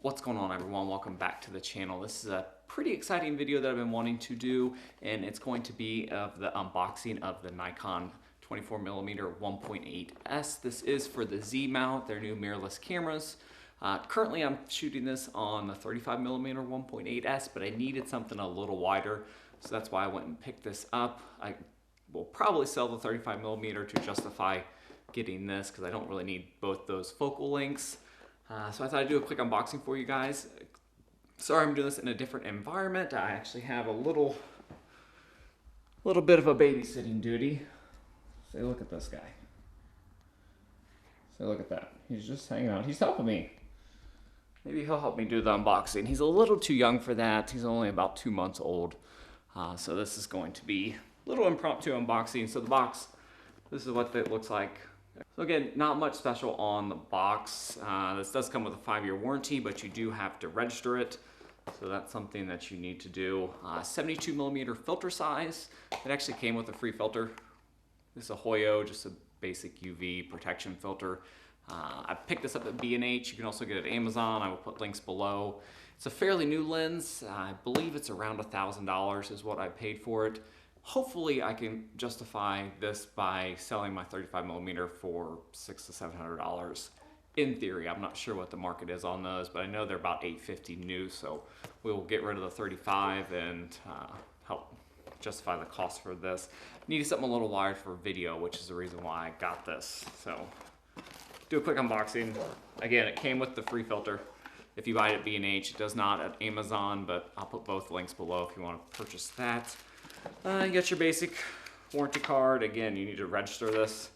What's going on, everyone? Welcome back to the channel. This is a pretty exciting video that I've been wanting to do, and it's going to be of the unboxing of the Nikon 24mm 1.8S. This is for the Z mount, their new mirrorless cameras. Currently I'm shooting this on the 35mm 1.8S, but I needed something a little wider, so that's why I went and picked this up. I will probably sell the 35mm to justify getting this because I don't really need both those focal lengths. So I thought I'd do a quick unboxing for you guys. Sorry I'm doing this in a different environment. I actually have a little bit of a babysitting duty. Say, look at this guy. Say, look at that. He's just hanging out. He's helping me. Maybe he'll help me do the unboxing. He's a little too young for that. He's only about 2 months old. So this is going to be a little impromptu unboxing. So the box, this is what it looks like. So again, not much special on the box. This does come with a 5-year warranty, but you do have to register it. So that's something that you need to do. 72mm filter size. It actually came with a free filter. This is a Hoyo, just a basic UV protection filter. I picked this up at B&H. You can also get it at Amazon. I will put links below. It's a fairly new lens. I believe it's around $1,000 is what I paid for it. Hopefully I can justify this by selling my 35mm for $600 to $700. In theory, I'm not sure what the market is on those, but I know they're about $850 new, so we will get rid of the 35 and help justify the cost for this. Needed something a little wired for video, which is the reason why I got this. So do a quick unboxing. Again, it came with the free filter. If you buy it at B&H, it does not at Amazon, but I'll put both links below if you want to purchase that. You get your basic warranty card. Again, you need to register this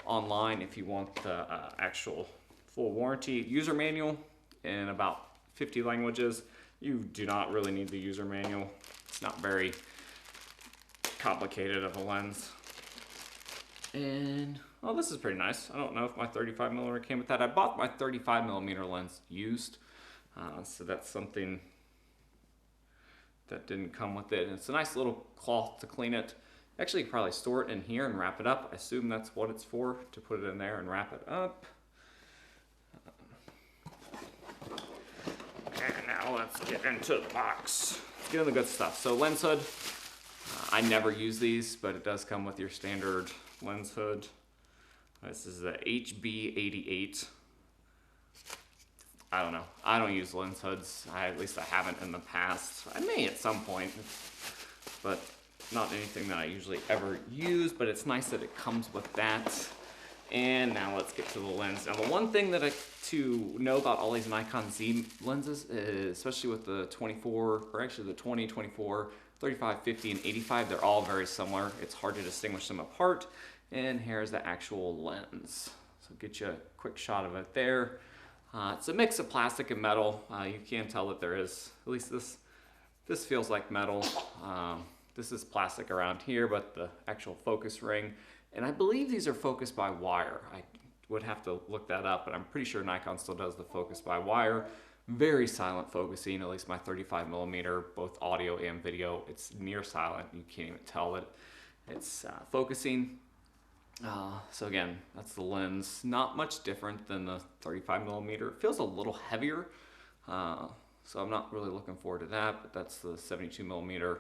online if you want the actual full warranty. User manual in about 50 languages. You do not really need the user manual. It's not very complicated of a lens. And, oh, this is pretty nice. I don't know if my 35mm came with that. I bought my 35mm lens used, so that's something that didn't come with it. And it's a nice little cloth to clean it. Actually, you can probably store it in here and wrap it up. I assume that's what it's for, to put it in there and wrap it up. And now let's get into the box. Let's get into the good stuff. So lens hood. I never use these, but it does come with your standard lens hood. This is the HB88. I don't know. I don't use lens hoods. At least I haven't in the past. I may at some point, but not anything that I usually ever use, but it's nice that it comes with that. And now let's get to the lens. Now the one thing that to know about all these Nikon Z lenses, especially with the 24, or actually the 20, 24, 35, 50, and 85, they're all very similar. It's hard to distinguish them apart. And here's the actual lens. So get you a quick shot of it there. It's a mix of plastic and metal. You can tell that there is, at least this feels like metal. This is plastic around here, but the actual focus ring. And I believe these are focused by wire. I would have to look that up, but I'm pretty sure Nikon still does the focus by wire. Very silent focusing, at least my 35mm, both audio and video. It's near silent. You can't even tell that it's focusing. So again, that's the lens. Not much different than the 35mm. It feels a little heavier, so I'm not really looking forward to that, but that's the 72mm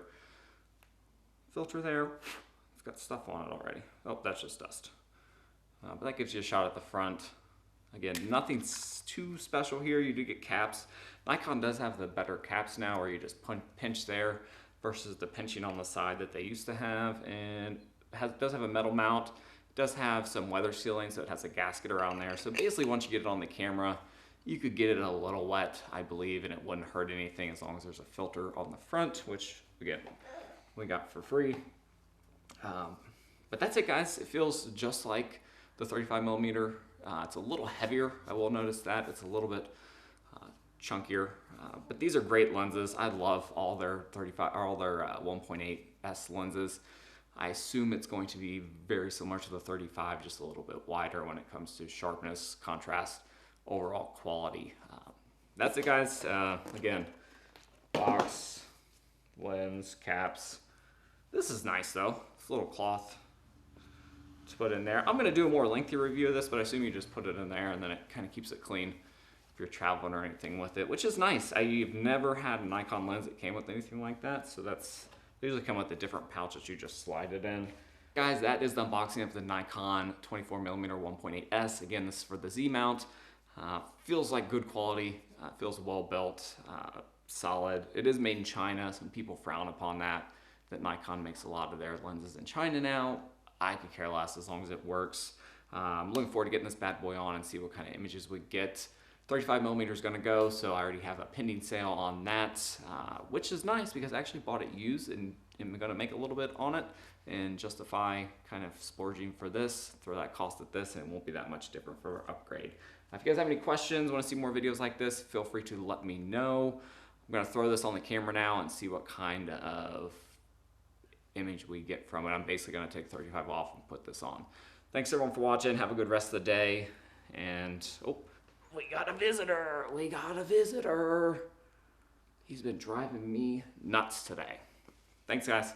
filter there. It's got stuff on it already. Oh, that's just dust. But that gives you a shot at the front. Again, nothing too special here. You do get caps. Nikon does have the better caps now where you just pinch there versus the pinching on the side that they used to have. And it does have a metal mount. It does have some weather sealing, so it has a gasket around there. So basically, once you get it on the camera, you could get it a little wet, I believe, and it wouldn't hurt anything as long as there's a filter on the front, which, again, we got for free. But that's it, guys. It feels just like the 35mm. It's a little heavier. I will notice that. It's a little bit chunkier. But these are great lenses. I love all their 1.8S lenses. I assume it's going to be very similar to the 35, just a little bit wider when it comes to sharpness, contrast, overall quality. That's it, guys. Again, box, lens, caps. This is nice, though. It's a little cloth to put in there. I'm going to do a more lengthy review of this, but I assume you just put it in there and then it kind of keeps it clean. If you're traveling or anything with it, which is nice. I've never had a Nikon lens that came with anything like that, so they usually come with a different pouch that you just slide it in. Guys, that is the unboxing of the Nikon 24mm 1.8S. Again, this is for the Z mount. Feels like good quality, feels well built, solid. It is made in China. Some people frown upon that Nikon makes a lot of their lenses in China now. I could care less as long as it works. I'm looking forward to getting this bad boy on and see what kind of images we get. 35mm is gonna go, so I already have a pending sale on that, which is nice because I actually bought it used and I'm gonna make a little bit on it and justify kind of splurging for this, throw that cost at this, and it won't be that much different for upgrade. If you guys have any questions, want to see more videos like this, feel free to let me know. I'm gonna throw this on the camera now and see what kind of image we get from it. I'm basically gonna take 35 off and put this on. Thanks everyone for watching. Have a good rest of the day. And, oh, we got a visitor. We got a visitor. He's been driving me nuts today. Thanks, guys.